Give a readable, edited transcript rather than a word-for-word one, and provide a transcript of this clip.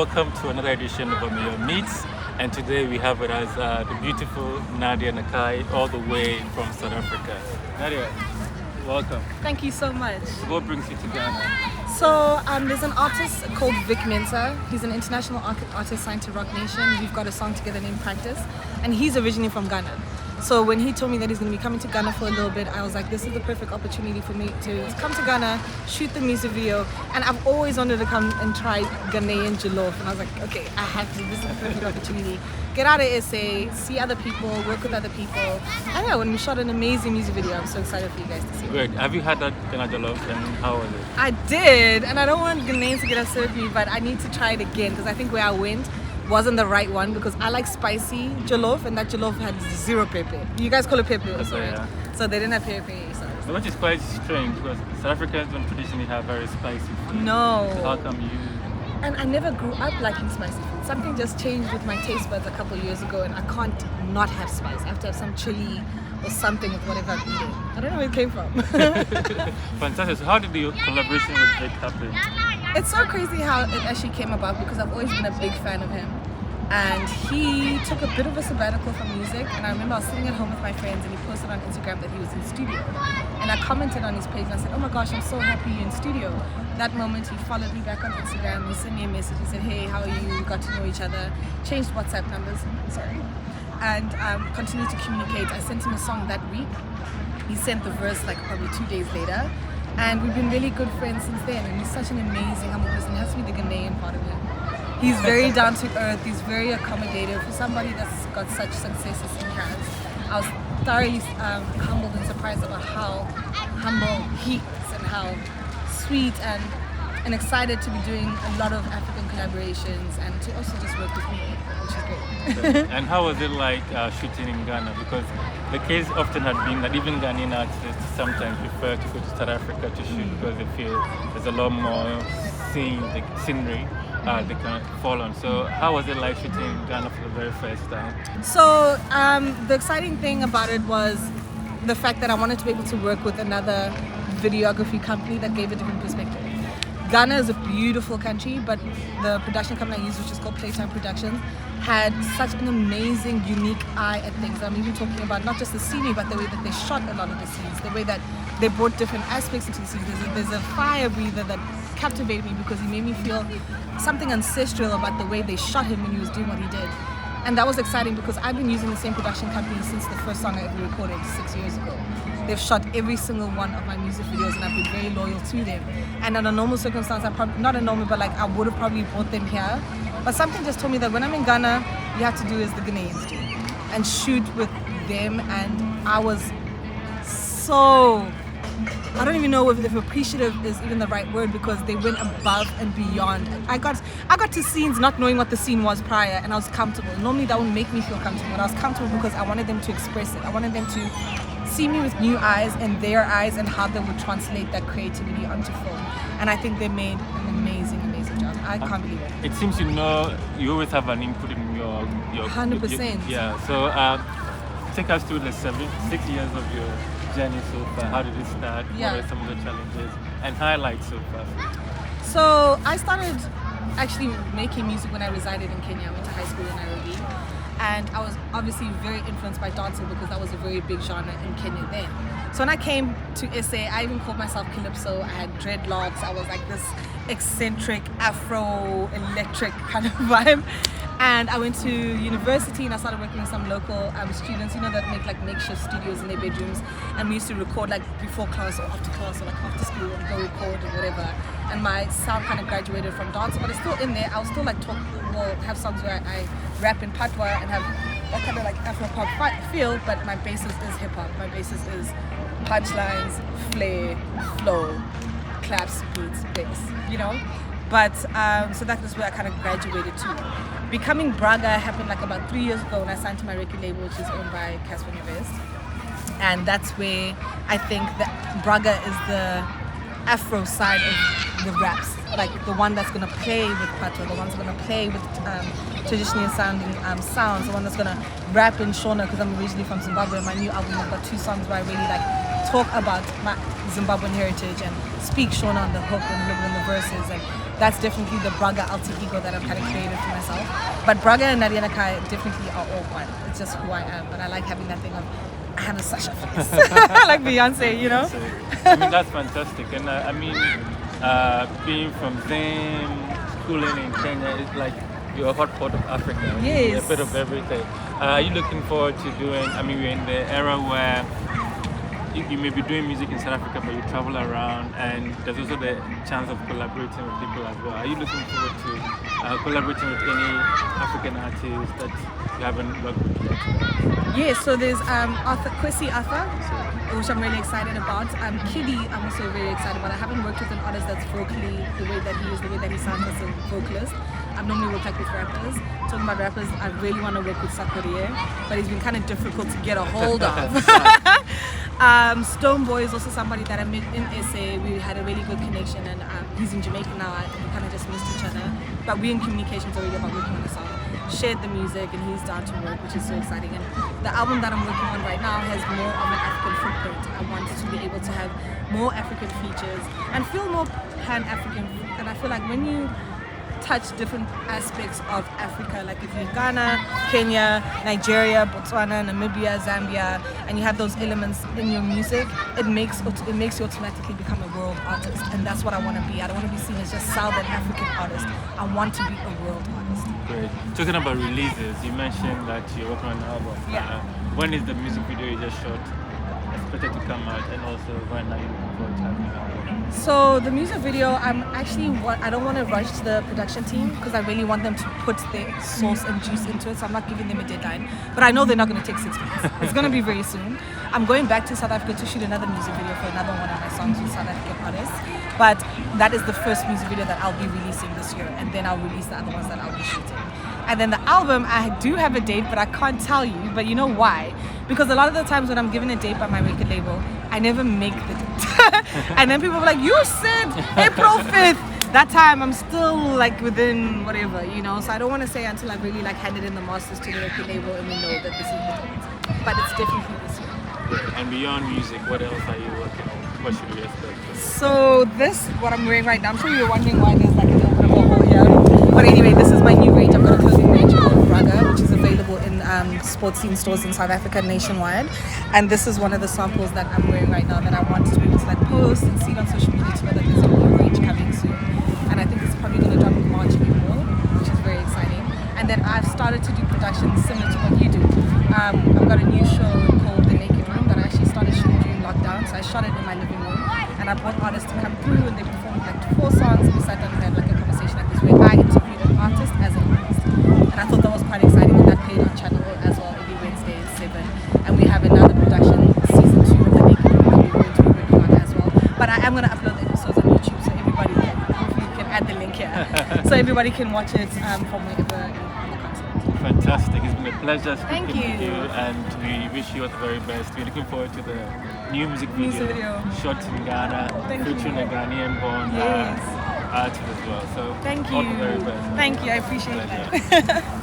welcome to another edition of Ameyaw Meets. And today we have with us the beautiful Nadia Nakai, all the way from South Africa. Nadia, welcome. Thank you so much. What brings you to Ghana? So there's an artist called Vic Mensa. He's an international artist signed to Rock Nation. We've got a song together named Practice, and he's originally from Ghana. So when he told me that he's going to be coming to Ghana for a little bit, I was like, this is the perfect opportunity for me to come to Ghana, shoot the music video. And I've always wanted to come and try Ghanaian jollof. And I was like, okay, I have to. This is the perfect opportunity. Get out of SA, see other people, work with other people. I know, and we shot an amazing music video. I'm so excited for you guys to see it. Great. Have you had that Ghana jollof, and how was it? I did, and I don't want Ghanaians to get upset with me, but I need to try it again because I think where I went wasn't the right one, because I like spicy jollof, and that jollof had zero pepper. You guys call it pepper, That's right? yeah. So they didn't have pepper. So which is quite strange, because South Africans don't traditionally have very spicy food. No. So how come you? And I never grew up liking spicy food. Something just changed with my taste buds a couple of years ago, and I can't not have spice. I have to have some chili or something with whatever I'm eating. I don't know where it came from. Fantastic. So how did the collaboration with Vic happen? It's so crazy how it actually came about, because I've always been a big fan of him. And he took a bit of a sabbatical from music, and I remember I was sitting at home with my friends, and he posted on Instagram that he was in studio. And I commented on his page and I said, oh my gosh, I'm so happy you're in studio. That moment he followed me back on Instagram, he sent me a message, he said, hey, how are you? We got to know each other, changed WhatsApp numbers, and continued to communicate. I sent him a song that week. He sent the verse like probably 2 days later. And we've been really good friends since then, and he's such an amazing, humble person. It has to be the Ghanaian part of him. He's very down to earth, he's very accommodative. For somebody that's got such success as he has, I was thoroughly humbled and surprised about how humble he is, and how sweet and excited to be doing a lot of African collaborations, and to also just work with me, which is great. And how was it like shooting in Ghana? Because the case often had been that even Ghanaian artists sometimes prefer to go to South Africa to shoot because they feel there's a lot more scenery they can fall on. So how was it like shooting in Ghana for the very first time? So the exciting thing about it was the fact that I wanted to be able to work with another videography company that gave a different perspective. Ghana is a beautiful country, but the production company I used, which is called Playtime Productions, had such an amazing, unique eye at things. I'm even talking about not just the scenery, but the way that they shot a lot of the scenes, the way that they brought different aspects into the scenes. There's a fire breather that captivated me because he made me feel something ancestral about the way they shot him when he was doing what he did. And that was exciting because I've been using the same production company since the first song I ever recorded 6 years ago. They've shot every single one of my music videos, and I've been very loyal to them. And under normal circumstances, not a normal, but like I would have probably brought them here. But something just told me that when I'm in Ghana, you have to do as the Ghanaians do and shoot with them. And I was so, I don't even know if appreciative is even the right word, because they went above and beyond. I got to scenes not knowing what the scene was prior, and I was comfortable. Normally that would make me feel comfortable, but I was comfortable because I wanted them to express it. I wanted them to see me with new eyes and their eyes, and how they would translate that creativity onto film. And I think they made an amazing job. I can't believe it. It seems you always have an input in your 100%. Yeah. So take us through the 6 years of your journey so far. How did it start? Yeah. What are some of the challenges and highlights so far? So I started actually making music when I resided in Kenya. I went to high school in Nairobi, and I was obviously very influenced by dancing because that was a very big genre in Kenya then. So when I came to SA, I even called myself Calypso. I had dreadlocks. I was like this eccentric Afro electric kind of vibe. And I went to university, and I started working with some local students, that make like makeshift studios in their bedrooms. And we used to record like before class or like after school, and go record or whatever. And my sound kind of graduated from dance, but it's still in there. I'll still like have songs where I rap in patois and have that kind of like Afro-pop feel, but my basis is hip-hop. My basis is punchlines, flair, flow, claps, beats, bass, But so that is where I kind of graduated to. Becoming Bragga happened like about 3 years ago when I signed to my record label, which is owned by Casper Nyovest. And that's where I think that Bragga is the Afro side of the raps like the one that's gonna play with patois, the one's gonna play with traditionally sounding sounds, the one that's gonna rap in Shona, because I'm originally from Zimbabwe. My new album, I've got 2 songs where I really like talk about my Zimbabwean heritage and speak Shona on the hook and in the verses, and that's definitely the Bragga alter ego that I've kind of created for myself. But Bragga and Nadia Nakai definitely are all one. It's just who I am, but I like having that thing of I have a Sasha face, like Beyonce, you know. I mean, that's fantastic, and I mean, being from them, schooling in Kenya, it's like you're a hot pot of Africa. Yes. A bit of everything. Are you looking forward to doing? I mean, we're in the era where you may be doing music in South Africa, but you travel around, and there's also the chance of collaborating with people as well. Are you looking forward to collaborating with any African artists that you haven't worked with yet? Yeah, so there's Kwesi Arthur, which I'm really excited about. Kiddy, I'm also very excited about. I haven't worked with an artist that's vocally the way that he is, the way that he sounds as a vocalist. I've normally worked like with rappers. Talking about rappers, I really want to work with Sarkodie, but he's been kind of difficult to get a hold of. Stone Boy is also somebody that I met in SA. We had a really good connection, and he's in Jamaica now. We kind of just missed each other, but we're in communications already about working on a song. Shared the music, and he's down to work, which is so exciting. And the album that I'm working on right now has more of an African footprint. I wanted to be able to have more African features and feel more pan-African. And I feel like when you touch different aspects of Africa, like if you're in Ghana, Kenya, Nigeria, Botswana, Namibia, Zambia, and you have those elements in your music, it makes you automatically become a world artist, and that's what I want to be. I don't want to be seen as just Southern African artist. I want to be a world artist. Great. Talking about releases, you mentioned that you're working on an album. Yeah. When is the music video you just shot expected to come out, and also when are you looking forward to having an album? So the music video, I don't want to rush the production team because I really want them to put their sauce and juice into it. So I'm not giving them a deadline, but I know they're not going to take 6 months. It's going to be very soon. I'm going back to South Africa to shoot another music video for another one of my songs with South African artists. But that is the first music video that I'll be releasing this year, and then I'll release the other ones that I'll be shooting. And then the album, I do have a date, but I can't tell you. But you know why? Because a lot of the times when I'm given a date by my record label, I never make the date. And then people are like, you said April 5th. That time I'm still like within whatever, you know. So I don't want to say until I've really like handed in the masters to the record label and we know that this is the date. But it's definitely this year. And beyond music, what else are you working on? What should we expect? So this, what I'm wearing right now, I'm sure you're wondering why there's like a little bit of a hole here. But anyway, this is my new range. I've got a clothing range called Bragga, which is available in sports scene stores in South Africa nationwide. And this is one of the samples that I'm wearing right now that I want to be able to like post and see it on social media to know that there's a new range coming soon. And I think it's probably going to drop in March, April, which is very exciting. And then I've started to do productions similar to what you do. I've got a new show called The Naked Room that I actually started shooting during lockdown. So I shot it in my living room, and I brought artists to come through, and they performed like 4 songs. We sat down and had like a conversation like this where I interviewed an artist as an artist. And I thought that was quite exciting, and that played on Channel as well every Wednesday at 7. And we have another production, season 2 of The Naked Room, that we're going to be working on as well. But I am going to upload the episodes on YouTube, so everybody can, hopefully you can add the link here, so everybody can watch it from wherever on the continent. Fantastic. It's been a pleasure speaking Thank you. with you, and we wish you all the very best. We're looking forward to the new music video. Shot in Ghana, featuring a Ghanaian born artist as well. So Thank all you. the very best. Thank you. I appreciate that.